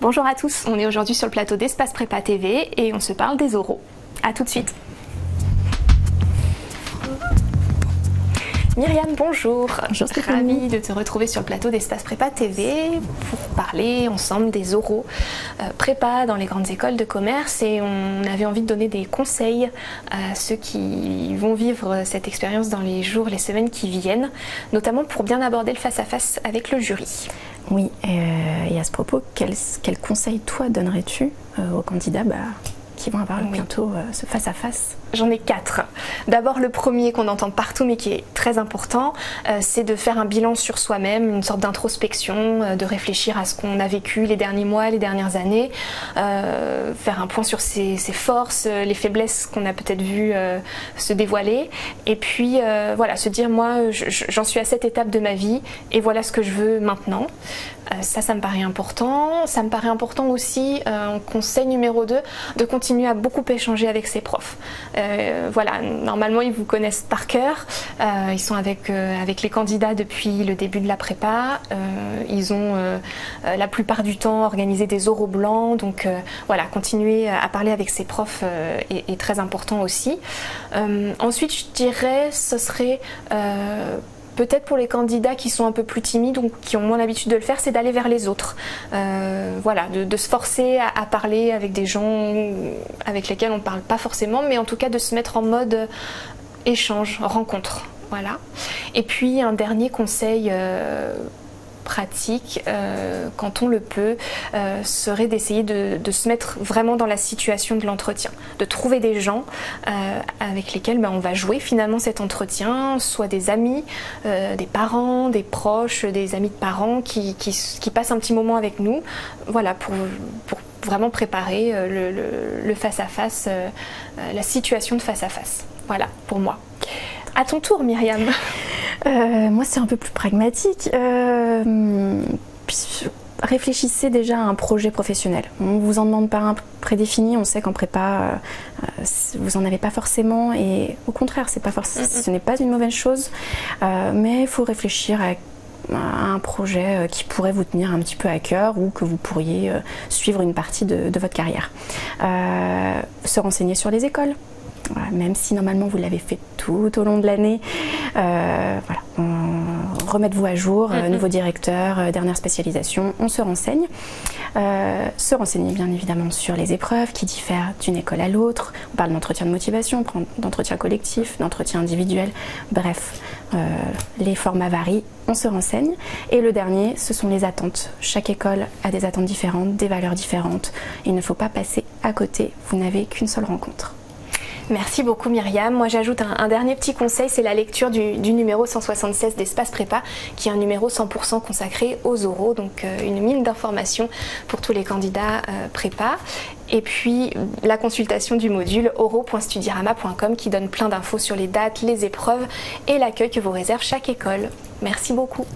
Bonjour à tous, on est aujourd'hui sur le plateau d'Espace Prépa TV et on se parle des oraux. A tout de suite. Myriam, bonjour. Bonjour Stéphanie. Ravie de te retrouver sur le plateau d'Espace Prépa TV pour parler ensemble des oraux prépa dans les grandes écoles de commerce, et on avait envie de donner des conseils à ceux qui vont vivre cette expérience dans les jours, les semaines qui viennent, notamment pour bien aborder le face-à-face avec le jury. Oui, et à ce propos, quel conseil toi donnerais-tu aux candidats qui vont avoir bientôt ce face-à-face? J'en ai 4. D'abord, le premier qu'on entend partout mais qui est très important, c'est de faire un bilan sur soi-même, une sorte d'introspection, de réfléchir à ce qu'on a vécu les derniers mois, les dernières années, faire un point sur ses forces, les faiblesses qu'on a peut-être vues se dévoiler, et puis voilà, se dire moi j'en suis à cette étape de ma vie et voilà ce que je veux maintenant. Ça me paraît important. Ça me paraît important aussi, conseil numéro 2, de continuer à beaucoup échanger avec ses profs. Voilà, normalement ils vous connaissent par cœur, ils sont avec les candidats depuis le début de la prépa, ils ont la plupart du temps organisé des oraux blancs, donc voilà, continuer à parler avec ses profs est très important aussi. Ensuite je dirais, ce serait peut-être pour les candidats qui sont un peu plus timides ou qui ont moins l'habitude de le faire, c'est d'aller vers les autres. Voilà, de se forcer à parler avec des gens avec lesquels on ne parle pas forcément, mais en tout cas de se mettre en mode échange, rencontre. Voilà. Et puis un dernier conseil pratique, quand on le peut, serait d'essayer de se mettre vraiment dans la situation de l'entretien, de trouver des gens avec lesquels on va jouer finalement cet entretien, soit des amis, des parents, des proches, des amis de parents qui passent un petit moment avec nous, voilà, pour vraiment préparer le face-à-face, la situation de face-à-face. Voilà, pour moi. À ton tour, Myriam. Moi, c'est un peu plus pragmatique. Réfléchissez déjà à un projet professionnel. On ne vous en demande pas un prédéfini, on sait qu'en prépa, vous n'en avez pas forcément, et au contraire, ce n'est pas une mauvaise chose, mais il faut réfléchir à un projet qui pourrait vous tenir un petit peu à cœur ou que vous pourriez suivre une partie de votre carrière. Se renseigner sur les écoles. Voilà, même si normalement vous l'avez fait tout au long de l'année, voilà, remettez-vous à jour, nouveau directeur, dernière spécialisation, on se renseigne. Se renseigner bien évidemment sur les épreuves qui diffèrent d'une école à l'autre. On parle d'entretien de motivation, d'entretien collectif, d'entretien individuel, bref, les formats varient, on se renseigne. Et le dernier, ce sont les attentes. Chaque école a des attentes différentes, des valeurs différentes. Il ne faut pas passer à côté, vous n'avez qu'une seule rencontre. Merci beaucoup Myriam. Moi j'ajoute un dernier petit conseil, c'est la lecture du numéro 176 d'Espace Prépa, qui est un numéro 100% consacré aux oraux, donc une mine d'informations pour tous les candidats prépa. Et puis la consultation du module oraux.studirama.com qui donne plein d'infos sur les dates, les épreuves et l'accueil que vous réserve chaque école. Merci beaucoup.